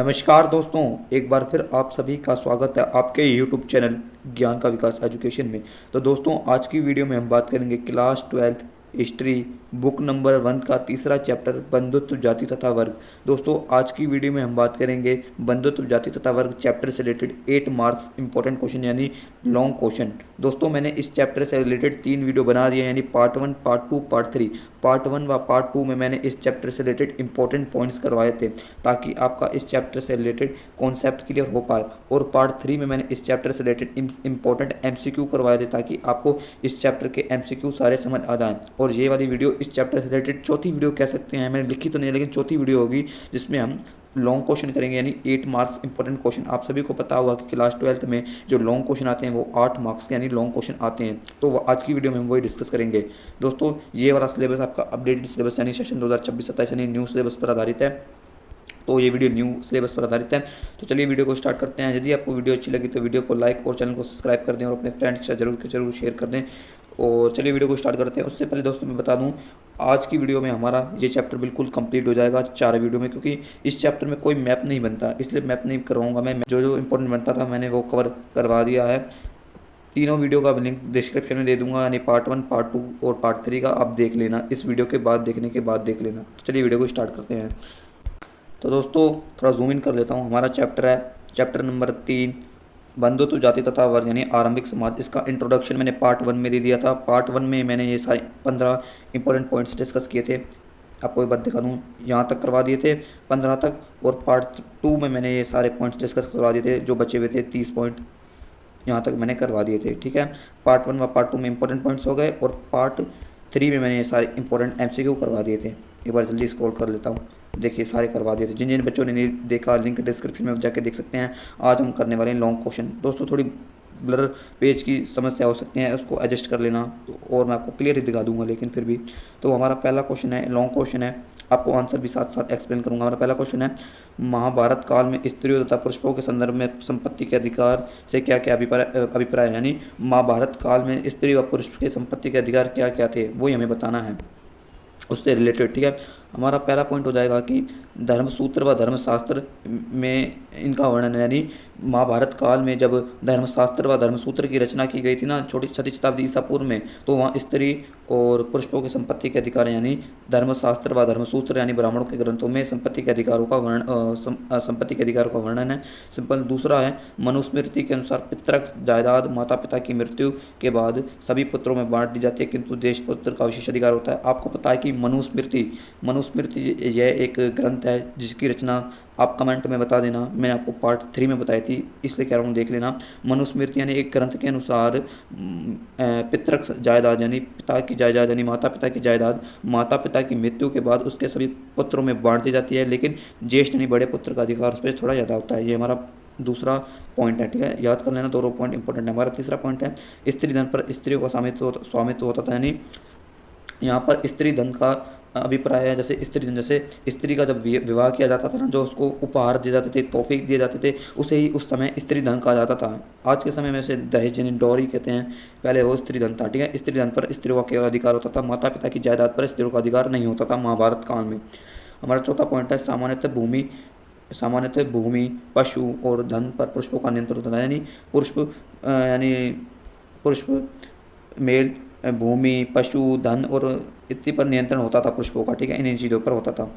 नमस्कार दोस्तों, एक बार फिर आप सभी का स्वागत है आपके यूट्यूब चैनल ज्ञान का विकास एजुकेशन में। तो दोस्तों, आज की वीडियो में हम बात करेंगे class 12th history book number 1 का तीसरा चैप्टर बंधुत्व जाति तथा वर्ग। दोस्तों, आज की वीडियो में हम बात करेंगे बंधुत्व जाति तथा वर्ग चैप्टर से रिलेटेड 8 मार्क्स इंपॉर्टेंट क्वेश्चन यानी लॉन्ग क्वेश्चन। दोस्तों, मैंने इस चैप्टर से रिलेटेड 3 वीडियो बना दिए यानी पार्ट 1, पार्ट 2, पार्ट 3। पार्ट 1 व पार्ट 2 में मैंने इस चैप्टर से रिलेटेड इंपॉर्टेंट पॉइंट्स करवाए थे ताकि आपका इस चैप्टर से रिलेटेड कॉन्सेप्ट क्लियर हो पाए, और पार्ट 3 में मैंने इस चैप्टर से रिलेटेड इंपॉर्टेंट एमसीक्यू करवाए थे ताकि आपको इस चैप्टर के एमसीक्यू सारे समझ आ जाएं। और ये वाली वीडियो इस चैप्टर से रिलेटेड चौथी वीडियो कह सकते हैं, मैंने लिखी तो नहीं लेकिन चौथी वीडियो होगी जिसमें हम लॉन्ग क्वेश्चन करेंगे यानी 8 मार्क्स इंपॉर्टेंट क्वेश्चन। आप सभी को पता होगा कि क्लास 12th में जो लॉन्ग क्वेश्चन आते हैं वो 8 मार्क्स के यानी लॉन्ग क्वेश्चन आते हैं। तो आज की वीडियो में हम वही डिस्कस करेंगे। दोस्तों, ये वाला सिलेबस आपका अपडेटेड सिलेबस यानी सेशन 2026-27 यानी न्यू सिलेबस पर आधारित है। तो ये वीडियो न्यू सिलेबस पर आधारित है। तो चलिए वीडियो को स्टार्ट करते हैं। यदि आपको वीडियो अच्छी लगी तो वीडियो को लाइक और चैनल को सब्सक्राइब कर दें और अपने फ्रेंड्स के साथ जरूर शेयर कर दें। और चलिए वीडियो को स्टार्ट करते हैं। उससे पहले दोस्तों मैं बता दूं, आज की वीडियो में हमारा ये चैप्टर बिल्कुल कंप्लीट हो जाएगा 4 वीडियो में, क्योंकि इस चैप्टर में कोई मैप नहीं बनता, इसलिए मैप नहीं करवाऊंगा मैं। जो जो इंपॉर्टेंट बनता था मैंने वो कवर करवा दिया है। तीनों वीडियो का लिंक डिस्क्रिप्शन में दे दूंगा यानी पार्ट 1, पार्ट 2 और पार्ट 3 का आप देख लेना, इस वीडियो के बाद देखने के बाद देख लेना। तो चलिए वीडियो को स्टार्ट करते हैं। तो दोस्तों, थोड़ा जूम इन कर लेता हूँ। हमारा चैप्टर है चैप्टर नंबर 3 बंधुत्व जाति तथा वर्ग यानी आरंभिक समाज। इसका इंट्रोडक्शन मैंने पार्ट 1 में दे दिया था। पार्ट 1 में मैंने ये सारे 15 इंपॉर्टेंट पॉइंट्स डिस्कस किए थे। आपको एक बार दिखा दूँ, यहाँ तक करवा दिए थे 15 तक, और पार्ट 2 में मैंने ये सारे पॉइंट्स डिस्कस करवा दिए थे। जो बचे हुए थे 30 पॉइंट यहाँ तक मैंने करवा दिए थे। ठीक है, पार्ट 1 व पार्ट 2 में इंपॉर्टेंट पॉइंट्स हो गए, और पार्ट 3 में मैंने ये सारे इंपॉर्टेंट एमसीक्यू करवा दिए थे। एक बार जल्दी स्क्रॉल कर लेता हूँ। देखिए, सारे करवा दिए थे। जिन जिन बच्चों ने नहीं देखा, लिंक डिस्क्रिप्शन में जाके देख सकते हैं। आज हम करने वाले हैं लॉन्ग क्वेश्चन। दोस्तों, थोड़ी ब्लर पेज की समस्या हो सकती है, उसको एडजस्ट कर लेना, और मैं आपको क्लियर ही दिखा दूंगा लेकिन फिर भी। तो हमारा पहला क्वेश्चन है, लॉन्ग क्वेश्चन है, आपको आंसर भी साथ साथ एक्सप्लेन करूंगा। हमारा पहला क्वेश्चन है, महाभारत काल में स्त्रियों तथा पुरुषों के संदर्भ में संपत्ति के अधिकार से क्या क्या अभिप्राय है, यानी महाभारत काल में स्त्री व पुरुष के संपत्ति के अधिकार क्या क्या थे, वही हमें बताना है उससे रिलेटेड। ठीक है, हमारा पहला पॉइंट हो जाएगा कि धर्मसूत्र व धर्मशास्त्र में इनका वर्णन, यानी महाभारत काल में जब धर्मशास्त्र व धर्मसूत्र की रचना की गई थी ना, छोटी 6वीं शताब्दी ईसा पूर्व में, तो वहाँ स्त्री और पुरुषों के संपत्ति के अधिकार यानी धर्मशास्त्र व धर्मसूत्र यानी ब्राह्मणों के ग्रंथों में संपत्ति के अधिकारों का संपत्ति के अधिकारों का वर्णन है। सिंपल। दूसरा है, मनुस्मृति के अनुसार पितृक जायदाद माता पिता की मृत्यु के बाद सभी पुत्रों में बांट दी जाती है, किंतु देश पुत्र का विशेष अधिकार होता है। आपको पता है कि मनुस्मृति यह एक ग्रंथ है जिसकी रचना आप कमेंट में बता देना, मैंने आपको पार्ट 3 में बताई थी, इसलिए कह रहा हूँ देख लेना। मनुस्मृति यानी एक ग्रंथ के अनुसार पितृक जायदाद यानी पिता की जायदाद यानी माता पिता की जायदाद माता पिता की मृत्यु के बाद उसके सभी पुत्रों में बांट दी जाती है, लेकिन ज्येष्ठ यानी बड़े पुत्र का अधिकार उस पर थोड़ा ज़्यादा होता है। ये हमारा दूसरा पॉइंट है। ठीक है, याद कर लेना, दोनों पॉइंट इंपॉर्टेंट है। हमारा तीसरा पॉइंट है, स्त्री धन पर स्त्रियों का स्वामित्व होता था, यानी यहाँ पर स्त्री धन का अभिप्राय है जैसे स्त्री धन, जैसे स्त्री का जब विवाह किया जाता था ना, जो उसको उपहार दिए जाते थे, तोहफे दिए जाते थे, उसे ही उस समय स्त्री धन कहा जाता था। आज के समय में उसे दहेज यानी डॉरी कहते हैं, पहले वो स्त्री धन था। ठीक है, स्त्री धन पर स्त्रियों का केवल अधिकार होता था, माता पिता की जायदाद पर स्त्रियों का अधिकार नहीं होता था महाभारत काल में। हमारा चौथा पॉइंट है, सामान्यतः भूमि पशु और धन पर पुरुषों का नियंत्रण होता था, यानी पुरुष मेल भूमि पशु धन और इत्यादि पर नियंत्रण होता था पुरुषों का। ठीक है, इन चीज़ों पर होता था।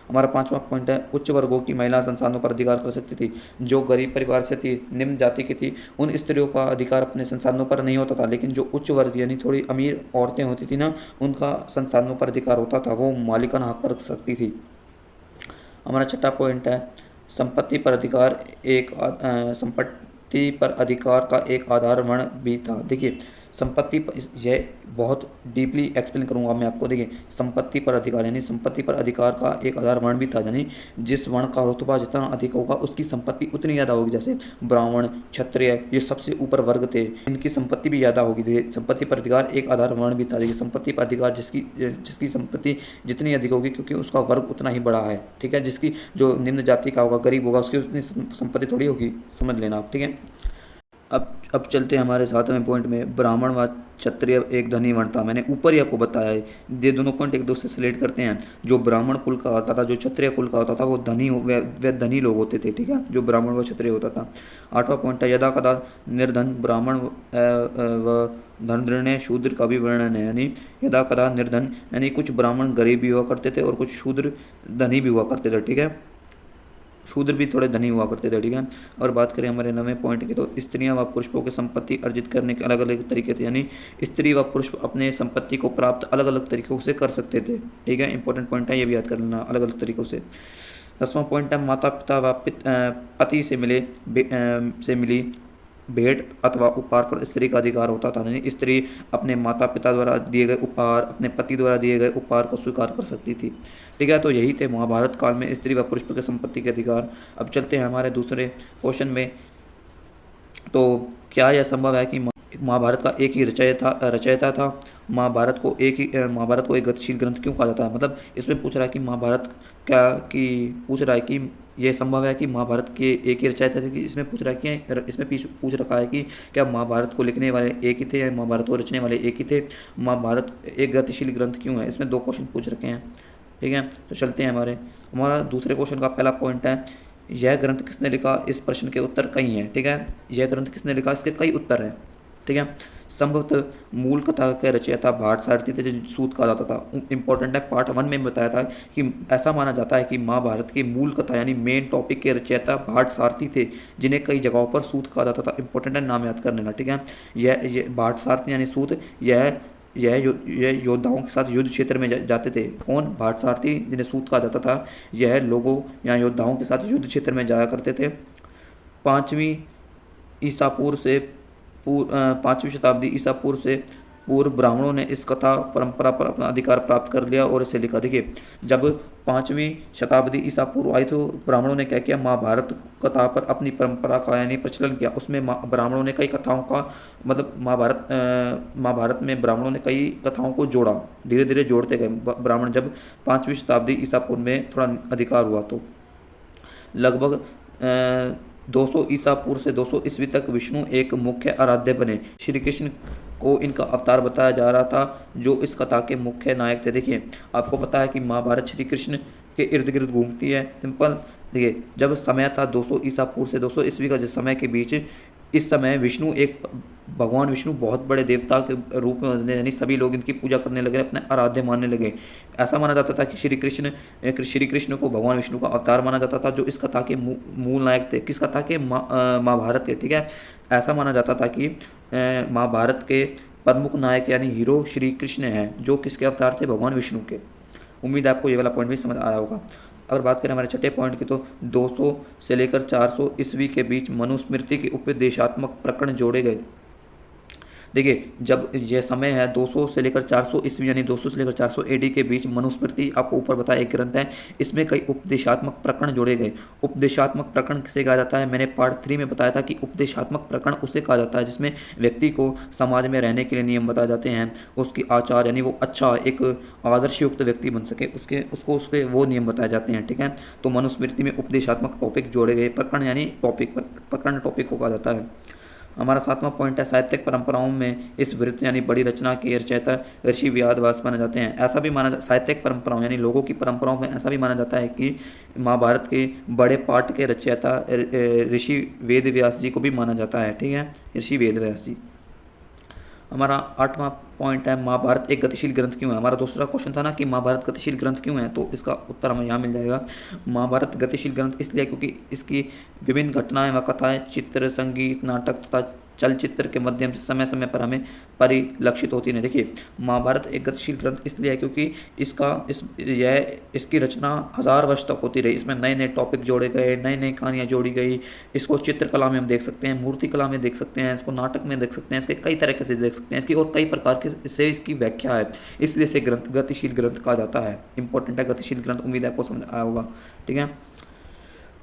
हमारा पांचवा पॉइंट है, उच्च वर्गों की महिला संसाधनों पर अधिकार कर सकती थी। जो गरीब परिवार से थी, निम्न जाति की थी, उन स्त्रियों का अधिकार अपने संसाधनों पर नहीं होता था, लेकिन जो उच्च वर्ग यानी थोड़ी अमीर औरतें होती थी ना, उनका संसाधनों पर अधिकार होता था, वो मालिकाना हक रख सकती थी। हमारा छठा पॉइंट है, संपत्ति पर अधिकार का एक आधार वर्ण भी था। देखिए, संपत्ति पर यह बहुत डीपली एक्सप्लेन करूंगा मैं आपको। देखिए, संपत्ति पर अधिकार यानी संपत्ति पर अधिकार का एक आधार वर्ण भी था, यानी जिस वर्ण का रुतबा जितना अधिक होगा उसकी संपत्ति उतनी ज़्यादा होगी। जैसे ब्राह्मण क्षत्रिय ये सबसे ऊपर वर्ग थे, इनकी संपत्ति भी ज़्यादा होगी। देखिए, संपत्ति पर अधिकार एक आधार वर्ण भी था। देखिए, संपत्ति पर अधिकार जिसकी संपत्ति जितनी अधिक होगी क्योंकि उसका वर्ग उतना ही बड़ा है। ठीक है, जिसकी जो निम्न जाति का होगा, गरीब होगा, उसकी उतनी संपत्ति थोड़ी होगी, समझ लेना आप। ठीक है, अब चलते हैं हमारे 7वें पॉइंट में, ब्राह्मण व क्षत्रिय एक धनी वर्ण था। मैंने ऊपर ही आपको बताया है, ये दोनों पॉइंट एक दूसरे से रिलेट करते हैं। जो ब्राह्मण कुल का होता था, जो क्षत्रिय कुल का होता था, वो वे धनी लोग होते थे, ठीक है, जो ब्राह्मण व क्षत्रिय होता था। 8वां पॉइंट है, यदा कदा निर्धन ब्राह्मण व धनऋण शूद्र का भी वर्णन है। यानी यदा कदा निर्धन यानी कुछ ब्राह्मण गरीब भी हुआ करते थे और कुछ शूद्र धनी भी हुआ करते थे, ठीक है, शूद्र भी थोड़े धनी हुआ करते थे, ठीक है। और बात करें हमारे 9वें पॉइंट की, तो स्त्रियां व पुरुषों के संपत्ति अर्जित करने के अलग अलग तरीके थे। यानी स्त्री व पुरुष अपने संपत्ति को प्राप्त अलग अलग तरीकों से कर सकते थे, ठीक है, इंपॉर्टेंट पॉइंट है, ये भी याद कर लेना, अलग अलग तरीकों से। 10वां पॉइंट है, माता पिता व पति से मिली भेंट अथवा उपहार पर स्त्री का अधिकार होता था। यानी स्त्री अपने माता पिता द्वारा दिए गए उपहार, अपने पति द्वारा दिए गए उपहार को स्वीकार कर सकती थी, ठीक है। तो यही थे महाभारत काल में स्त्री व पुरुष के संपत्ति के अधिकार। अब चलते हैं हमारे दूसरे क्वेश्चन में। तो क्या यह संभव है कि महाभारत का एक ही रचयिता था? महाभारत को एक गतिशील ग्रंथ क्यों कहा जाता है? मतलब इसमें पूछ रहा है कि महाभारत पूछ रहा है कि यह संभव है कि महाभारत के एक ही रचयिता थे, कि इसमें पूछ रहा है कि इसमें पूछ रखा है कि क्या महाभारत को लिखने वाले एक ही थे या महाभारत को रचने वाले एक ही थे? महाभारत एक गतिशील ग्रंथ क्यों है? इसमें 2 क्वेश्चन पूछ रखे हैं, ठीक है। तो चलते हैं हमारा दूसरे क्वेश्चन का पहला पॉइंट है, यह ग्रंथ किसने लिखा? इस प्रश्न के उत्तर कई हैं, ठीक है। यह ग्रंथ किसने लिखा? इसके कई उत्तर हैं, ठीक है। संभवतः मूल कथा के रचयिता भारतसारथी थे, जो सूत कहा जाता था। इंपॉर्टेंट है, पार्ट 1 में बताया था कि ऐसा माना जाता है कि महाभारत की मूल कथा यानी मेन टॉपिक के रचयिता भारतसारथी थे, जिन्हें कई जगहों पर सूत कहा जाता था। इंपॉर्टेंट है, नाम याद कर लेना, ठीक है। यह भारतसारथी यानी सूत, यह योद्धाओं के साथ युद्ध क्षेत्र में जाते थे। कौन? भारतसारथी, जिन्हें सूत कहा जाता था, यह लोगों या योद्धाओं के साथ युद्ध क्षेत्र में जाया करते थे। 5वीं शताब्दी ईसा पूर्व से पूर्व ब्राह्मणों ने इस कथा परंपरा पर अपना अधिकार प्राप्त कर लिया और इसे लिखा। देखिए, जब 5वीं शताब्दी ईसा पूर्व आई तो ब्राह्मणों ने क्या किया? महाभारत कथा पर अपनी परंपरा का यानी प्रचलन किया। उसमें ब्राह्मणों ने कई कथाओं का मतलब महाभारत में ब्राह्मणों ने कई कथाओं को जोड़ा, धीरे धीरे जोड़ते गए ब्राह्मण। जब 5वीं शताब्दी ईसा पूर्व में थोड़ा अधिकार हुआ तो लगभग 200 ईसा पूर्व से 200 ईस्वी तक विष्णु एक मुख्य आराध्य बने। श्री कृष्ण को इनका अवतार बताया जा रहा था, जो इस कथा के मुख्य नायक थे। देखिए, आपको पता है कि महाभारत श्री कृष्ण के इर्द गिर्द घूमती है। सिंपल, देखिए, जब समय था 200 ईसा पूर्व से 200 ईस्वी का जिस समय के बीच, इस समय भगवान विष्णु बहुत बड़े देवता के रूप में होते, यानी सभी लोग इनकी पूजा करने लगे, अपने आराध्य मानने लगे। ऐसा माना जाता था कि श्री कृष्ण को भगवान विष्णु का अवतार माना जाता था, जो इस कथा के मूल नायक थे। किस कथा के? महाभारत के, ठीक है। ऐसा माना जाता था कि महाभारत के प्रमुख नायक यानी हीरो श्री कृष्ण हैं, जो किसके अवतार थे? भगवान विष्णु के। उम्मीद है आपको ये वाला पॉइंट भी समझ आया होगा। अगर बात करें हमारे छठे पॉइंट की, तो 200 से लेकर 400 ईस्वी के बीच मनुस्मृति के उपदेशात्मक प्रकरण जोड़े गए। देखिए, जब यह समय है 200 से लेकर 400 ईस्वी यानी 200 से लेकर 400 एडी के बीच, मनुस्मृति आपको ऊपर बताया एक ग्रंथ है, इसमें कई उपदेशात्मक प्रकरण जोड़े गए। उपदेशात्मक प्रकरण किसे कहा जाता है? मैंने पार्ट 3 में बताया था कि उपदेशात्मक प्रकरण उसे कहा जाता है जिसमें व्यक्ति को समाज में रहने के लिए नियम बताए जाते हैं, उसकी आचार यानी वो अच्छा एक आदर्शयुक्त व्यक्ति बन सके, उसके वो नियम बताए जाते हैं, ठीक है। तो मनुस्मृति में उपदेशात्मक टॉपिक जोड़े गए। प्रकरण यानी प्रकरण टॉपिक को कहा जाता है। हमारा 7वां पॉइंट है, साहित्यिक परंपराओं में इस वृत्त यानी बड़ी रचना के रचयिता ऋषि व्यास माने जाते हैं। ऐसा भी साहित्यिक परंपराओं यानी लोगों की परंपराओं में ऐसा भी माना जाता है कि महाभारत के बड़े पाठ के रचयिता ऋषि वेद व्यास जी को भी माना जाता है, ठीक है, ऋषि वेद व्यास जी। हमारा 8वां पॉइंट है, महाभारत एक गतिशील ग्रंथ क्यों है? हमारा दूसरा क्वेश्चन था ना कि महाभारत गतिशील ग्रंथ क्यों है, तो इसका उत्तर हमें यहाँ मिल जाएगा। महाभारत गतिशील ग्रंथ इसलिए क्योंकि इसकी विभिन्न घटनाएं व कथाएं चित्र, संगीत, नाटक तथा चलचित्र के माध्यम से समय समय पर हमें परिलक्षित होती है। देखिए, महाभारत एक गतिशील ग्रंथ इसलिए है क्योंकि इसकी रचना 1000 वर्ष तक होती रही। इसमें नए नए टॉपिक जोड़े गए, नई नई कहानियाँ जोड़ी गई। इसको चित्रकला में हम देख सकते हैं, मूर्ति कला में देख सकते हैं, इसको नाटक में देख सकते हैं, इसके कई तरीके से देख सकते हैं, इसकी और कई प्रकार के से इसकी व्याख्या है, इसलिए इसे गतिशील ग्रंथ कहा जाता है। इंपॉर्टेंट है गतिशील ग्रंथ, उम्मीद है आपको समझ आया होगा, ठीक है।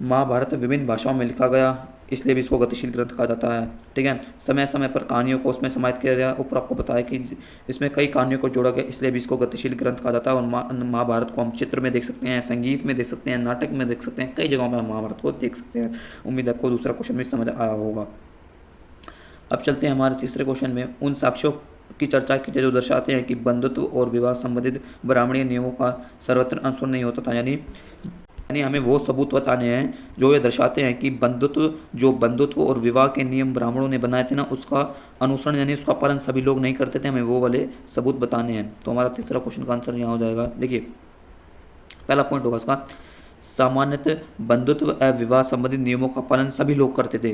महाभारत विभिन्न भाषाओं में लिखा गया, इसलिए भी इसको गतिशील ग्रंथ कहा जाता है, ठीक है। समय समय पर कहानियों को उसमें समाहित किया गया। ऊपर आपको बताया कि इसमें कई कहानियों को जोड़ा गया, इसलिए भी इसको गतिशील ग्रंथ कहा जाता है। और महाभारत को हम चित्र में देख सकते हैं, संगीत में देख सकते हैं, नाटक में देख सकते हैं, कई जगहों पर हम महाभारत को देख सकते हैं। उम्मीद है आपको दूसरा क्वेश्चन भी समझ आया होगा। अब चलते हैं हमारे तीसरे क्वेश्चन में। उन साक्ष्यों की चर्चा कीजिए जो दर्शाते हैं कि बंधुत्व और विवाह संबंधित ब्राह्मणीय नियमों का सर्वत्र अनुसरण नहीं होता था। यानी हमें वो सबूत बताने हैं जो ये दर्शाते हैं कि बंधुत्व और विवाह के नियम ब्राह्मणों ने बनाए थे ना, उसका अनुसरण यानी उसका पालन सभी लोग नहीं करते थे। हमें वो वाले सबूत बताने हैं। तो हमारा तीसरा क्वेश्चन का आंसर यहाँ हो जाएगा। देखिए, पहला पॉइंट होगा इसका, सामान्यतः बंधुत्व एवं विवाह संबंधित नियमों का पालन सभी लोग करते थे।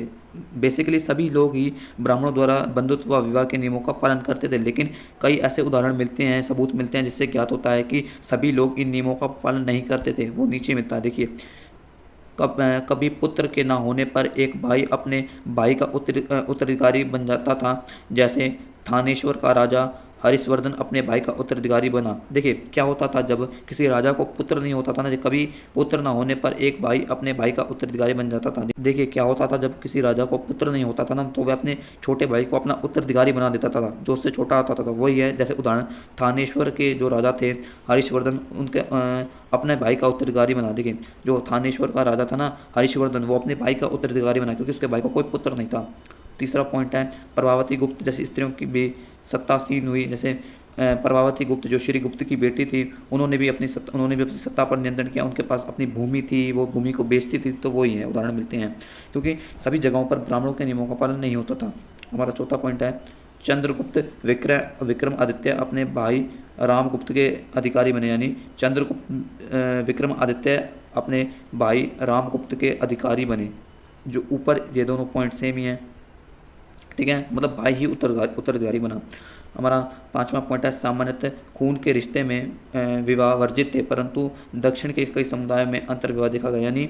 बेसिकली सभी लोग ही ब्राह्मणों द्वारा बंधुत्व व विवाह के नियमों का पालन करते थे, लेकिन कई ऐसे उदाहरण मिलते हैं, सबूत मिलते हैं जिससे ज्ञात होता है कि सभी लोग इन नियमों का पालन नहीं करते थे। वो नीचे मिलता है। देखिए, कभी पुत्र के ना होने पर एक भाई अपने भाई का उत्तराधिकारी बन जाता था। जैसे थानेश्वर का राजा हरिश्वर्धन अपने भाई का उत्तराधिकारी बना। देखिए, क्या होता था जब किसी राजा को पुत्र नहीं होता था ना, कभी पुत्र ना होने पर एक भाई अपने भाई का उत्तराधिकारी बन जाता था। देखिए, क्या होता था जब किसी राजा को पुत्र नहीं होता था ना, तो वह अपने छोटे भाई को अपना उत्तराधिकारी बना देता था जो उससे छोटा होता था। वही है, जैसे उदाहरण थानेश्वर के जो राजा थे हरिश्वर्धन, उनके अपने भाई का उत्तराधिकारी बना। देखिए, जो थानेश्वर का राजा था ना हरिश्वर्धन, वो अपने भाई का उत्तराधिकारी बना क्योंकि उसके भाई को कोई पुत्र नहीं था। तीसरा पॉइंट है, प्रभावती गुप्त जैसी स्त्रियों की भी सत्तासीन हुई। जैसे प्रभावती गुप्त जो श्री गुप्त की बेटी थी, उन्होंने भी अपनी सत्ता पर नियंत्रण किया। उनके पास अपनी भूमि थी, वो भूमि को बेचती थी। तो वही है, उदाहरण मिलते हैं, क्योंकि सभी जगहों पर ब्राह्मणों के नियमों का पालन नहीं होता था। हमारा चौथा पॉइंट है, चंद्रगुप्त विक्रम आदित्य अपने भाई रामगुप्त के अधिकारी बने। यानी चंद्रगुप्त विक्रम आदित्य अपने भाई रामगुप्त के अधिकारी बने। जो ऊपर ये दोनों पॉइंट सेम ही हैं, ठीक है, मतलब भाई ही उत्तराधिकारी बना। हमारा पांचवा पॉइंट है, सामान्यतः खून के रिश्ते में विवाह वर्जित थे, परंतु दक्षिण के कई समुदायों में अंतर्विवाह देखा गया। यानी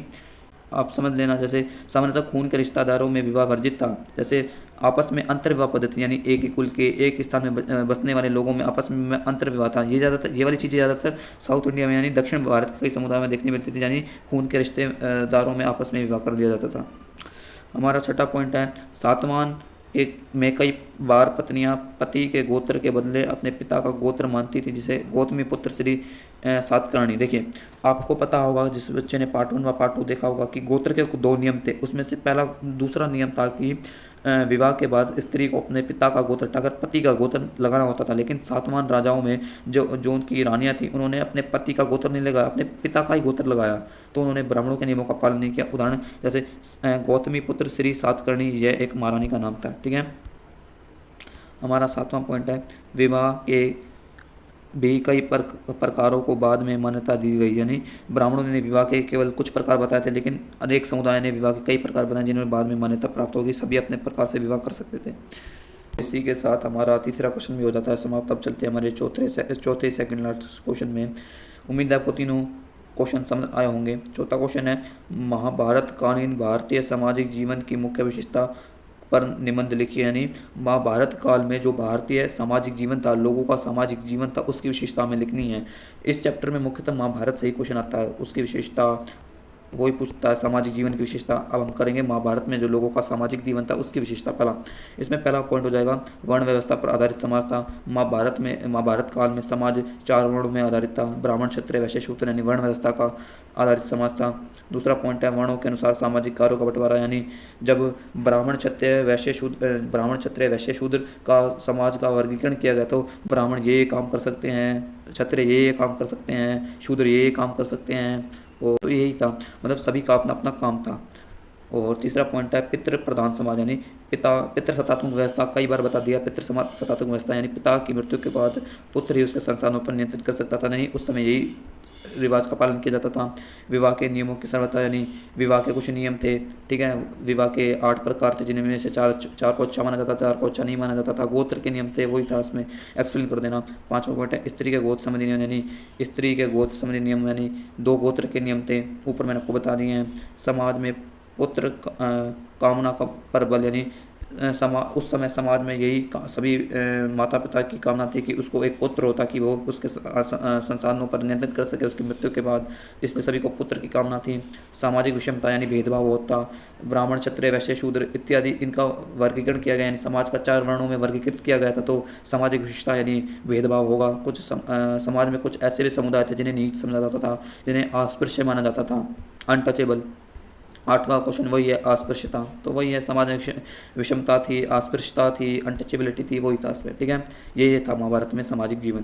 आप समझ लेना, जैसे सामान्यतः खून के रिश्तेदारों में विवाह वर्जित था। जैसे आपस में अंतर्विवाह पद्धति, यानी एक ही कुल के एक स्थान में बसने वाले लोगों में आपस में अंतर्विवाह था। ये वाली चीज़ें ज़्यादातर साउथ इंडिया में यानी दक्षिण भारत के कई समुदाय में देखने मिलती थी। यानी खून के रिश्तेदारों में आपस में विवाह कर लिया जाता था। हमारा छठा पॉइंट है, सातवान एक में कई बार पत्नियां पति के गोत्र के बदले अपने पिता का गोत्र मानती थी, जिसे गौतमी पुत्र श्री सातकर्णी। देखिए, आपको पता होगा, जिस बच्चे ने पार्ट 1 व पार्ट 2 देखा होगा, कि गोत्र के 2 नियम थे। उसमें से दूसरा नियम था कि विवाह के बाद स्त्री को अपने पिता का गोत्र हटाकर पति का गोत्र लगाना होता था। लेकिन सातवाहन राजाओं में जो उनकी रानियां थी, उन्होंने अपने पति का गोत्र नहीं लगाया, अपने पिता का ही गोत्र लगाया। तो उन्होंने ब्राह्मणों के नियमों का पालन नहीं किया। उदाहरण जैसे गौतमी पुत्र श्री सातकर्णी, यह एक महारानी का नाम था। ठीक है, हमारा 7वां पॉइंट है, विवाह के भी कई प्रकारों को बाद में मान्यता दी गई। यानी ब्राह्मणों ने विवाह के केवल कुछ प्रकार बताए थे, लेकिन अनेक समुदाय ने विवाह के कई प्रकार बनाए जिन्होंने बाद में मान्यता प्राप्त होगी। सभी अपने प्रकार से विवाह कर सकते थे। इसी के साथ हमारा तीसरा क्वेश्चन भी हो जाता है समाप्त। अब चलते हैं हमारे चौथे सेकंड लास्ट क्वेश्चन में। उम्मीद है आपको तीनों क्वेश्चन समझ आए होंगे। चौथा क्वेश्चन है, महाभारत कालीन भारतीय सामाजिक जीवन की मुख्य विशेषता पर निबंध लिखिए। यानी महाभारत काल में जो भारतीय सामाजिक जीवन था, लोगों का सामाजिक जीवन था, उसकी विशेषता हमें लिखनी है। इस चैप्टर में मुख्यतः महाभारत से ही क्वेश्चन आता है, उसकी विशेषता वही पूछता है, सामाजिक जीवन की विशेषता। अब हम करेंगे महाभारत में जो लोगों का सामाजिक जीवन था उसकी विशेषता। इसमें पहला पॉइंट हो जाएगा, वर्ण व्यवस्था पर आधारित समाज था। महाभारत काल में समाज 4 वर्णों में आधारित था, ब्राह्मण क्षत्रिय वैश्य शूद्र, यानी वर्ण व्यवस्था का आधारित समाज था। दूसरा पॉइंट है, वर्णों के अनुसार सामाजिक कार्यों का बंटवारा। यानी जब ब्राह्मण क्षत्रिय वैश्य शूद्र का समाज का वर्गीकरण किया गया, तो ब्राह्मण ये काम कर सकते हैं, क्षत्रिय ये काम कर सकते हैं, शूद्र ये काम कर सकते हैं। और तो यही था, मतलब सभी का अपना अपना काम था। और तीसरा पॉइंट है, पितृ प्रधान समाज। यानी पितृ सत्तात्मक व्यवस्था, कई बार बता दिया। पितृ सत्तात्मक व्यवस्था यानी पिता की मृत्यु के बाद पुत्र ही उसके संसाधनों पर नियंत्रित कर सकता था। नहीं, उस समय यही रिवाज का पालन किया जाता था। विवाह के नियमों की सर्वथा, यानी विवाह के कुछ नियम थे। ठीक है, विवाह के 8 प्रकार थे, जिनमें से चार को अच्छा माना जाता था, 4 को अच्छा नहीं माना जाता था। गोत्र के नियम थे, वही था, उसमें एक्सप्लेन कर देना। 5वां पॉइंट है, स्त्री के गोत्र संबंधी नियम। यानी स्त्री के गोत्र संबंधी नियम, यानी 2 गोत्र के नियम थे, ऊपर मैंने आपको बता दिए हैं। समाज में पुत्र कामना का प्रबल, यानी उस समय समाज में यही सभी माता पिता की कामना थी कि उसको एक पुत्र होता, कि वो उसके संसाधनों पर नियंत्रण कर सके उसकी मृत्यु के बाद, इसलिए सभी को पुत्र की कामना थी। सामाजिक विषमता यानी भेदभाव होता, ब्राह्मण क्षत्रिय वैश्य शूद्र इत्यादि इनका वर्गीकरण किया गया, यानी समाज का 4 वर्णों में वर्गीकृत किया गया था। तो सामाजिक विशेषता यानी भेदभाव होगा। कुछ समाज में कुछ ऐसे भी समुदाय थे जिन्हें नीच समझा जाता था, जिन्हें अस्पृश्य माना जाता था, अनटचेबल। 8वां क्वेश्चन वही है, अस्पृश्यता, तो वही है, समाज में विषमता थी, अस्पृश्यता थी, अनटचेबिलिटी थी, वही था इसमें, ठीक है। ये था महाभारत में सामाजिक जीवन।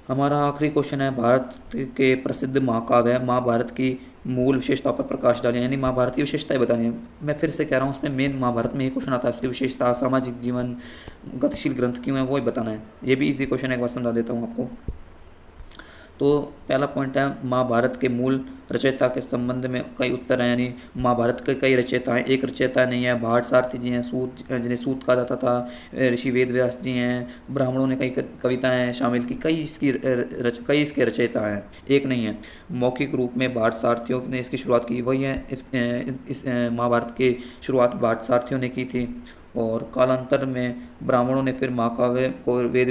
हमारा आखिरी क्वेश्चन है, भारत के प्रसिद्ध महाकाव्य महाभारत की मूल विशेषता पर प्रकाश डालें, यानी महाभारत की विशेषताएं बतानी है। मैं फिर से कह रहा हूँ, उसमें मेन महाभारत में ये क्वेश्चन आता है, उसकी विशेषता, सामाजिक जीवन, गतिशील ग्रंथ क्यों है, वो ही बताना है। ये भी इजी क्वेश्चन है, एक बार समझा देता हूँ आपको। तो पहला पॉइंट है, महाभारत के मूल रचयिता के संबंध में कई उत्तर हैं, यानी महाभारत के कई रचयिता हैं, एक रचयिता नहीं है। भाट सारथी जी हैं, सूत जिन्हें सूत कहा जाता था, ऋषि वेद व्यास जी हैं, ब्राह्मणों ने कई कविताएं शामिल की, कई इसके रचयिता हैं, एक नहीं है। मौखिक रूप में भाट सारथियों ने इसकी शुरुआत की, वही है, इस महाभारत की शुरुआत भाट सारथियों ने की थी। और कालांतर में ब्राह्मणों ने फिर महाकाव्य को वेद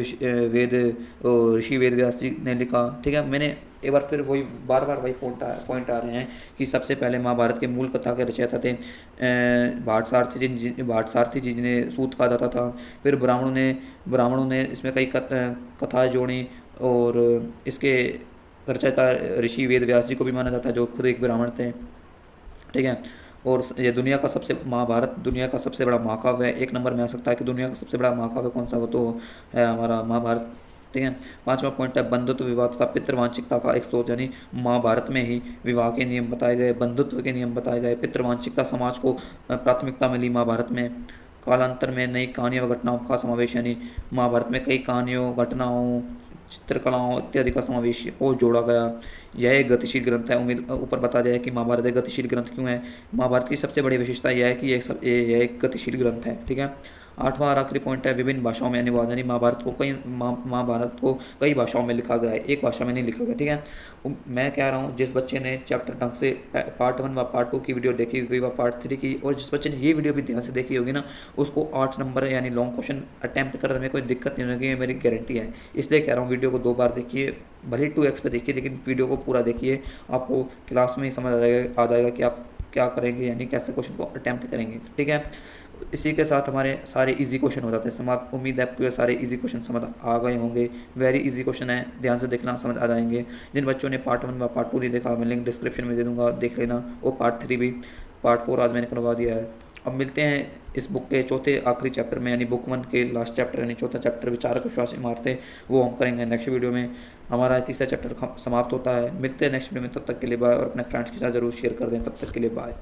ऋषि वेद व्यास जी ने लिखा, ठीक है। मैंने एक बार फिर वही बार बार वही पॉइंट आ रहे हैं कि सबसे पहले महाभारत के मूल कथा के रचयिता थे भाट सारथी जी जिन्हें सूत कहा जाता था। फिर ब्राह्मणों ने इसमें कई कथाएँ जोड़ी, और इसके रचयिता ऋषि वेद व्यास जी को भी माना जाता है, जो खुद एक ब्राह्मण थे, ठीक है। और ये महाभारत दुनिया का सबसे बड़ा महाकाव्य है। एक नंबर में आ सकता है कि दुनिया का सबसे बड़ा महाकाव्य कौन सा, वो तो है हमारा महाभारत, ठीक है। 5वां पॉइंट है, बंधुत्व विवाह तथा पितृवांशिकता का एक स्रोत, यानी महाभारत में ही विवाह के नियम बताए गए, बंधुत्व के नियम बताए गए, पितृवांशिकता समाज को प्राथमिकता मिली महाभारत में। कालांतर में नई कहानियों व घटनाओं का समावेश, यानी महाभारत में कई कहानियों, घटनाओं, चित्रकलाओं इत्यादि का समावेश को जोड़ा गया। यह एक गतिशील ग्रंथ है। उम्मीद ऊपर बता दिया है कि महाभारत एक गतिशील ग्रंथ क्यों है। महाभारत की सबसे बड़ी विशेषता यह है कि यह एक गतिशील ग्रंथ है, ठीक है। 8वां और आखिरी पॉइंट है, विभिन्न भाषाओं में अनुवाद, यानी महाभारत को कई भाषाओं में लिखा गया है, एक भाषा में नहीं लिखा गया, ठीक है। मैं कह रहा हूँ, जिस बच्चे ने चैप्टर ढंग से पार्ट 1 व पार्ट 2 की वीडियो देखी होगी व पार्ट 3 की, और जिस बच्चे ने ये वीडियो भी ध्यान से देखी होगी ना, उसको 8 नंबर यानी लॉन्ग क्वेश्चन अटैम्प्ट करने में कोई दिक्कत नहीं होगी, ये मेरी गारंटी है। इसलिए कह रहा हूँ, वीडियो को 2 बार देखिए, भले 2x पे देखिए, लेकिन वीडियो को पूरा देखिए, आपको क्लास में ही समझ आ जाएगा कि आप क्या करेंगे, यानी कैसे क्वेश्चन को अटैम्प्ट करेंगे, ठीक है। इसी के साथ हमारे सारे इजी क्वेश्चन हो जाते हैं समाप्त। उम्मीद है आपको ये सारे इजी क्वेश्चन समझ आ गए होंगे। वेरी इजी क्वेश्चन है, ध्यान से देखना, समझ आ जाएंगे। जिन बच्चों ने पार्ट 1 व पार्ट 2 नहीं देखा, मैं लिंक डिस्क्रिप्शन में दे दूँगा, देख लेना। वो पार्ट 3 भी, पार्ट 4 आज मैंने करवा दिया है। अब मिलते हैं इस बुक के चौथे आखिरी चैप्टर में, यानी बुक 1 के लास्ट चैप्टर, यानी चौथा चैप्टर विचारक विश्वास इमारतें, वो हम करेंगे नेक्स्ट वीडियो में। हमारा तीसरा चैप्टर समाप्त होता है। मिलते हैं नेक्स्ट वीडियो में, तब तक के लिए बाय, और अपने फ्रेंड्स के साथ जरूर शेयर कर दें। तब तक के लिए बाय।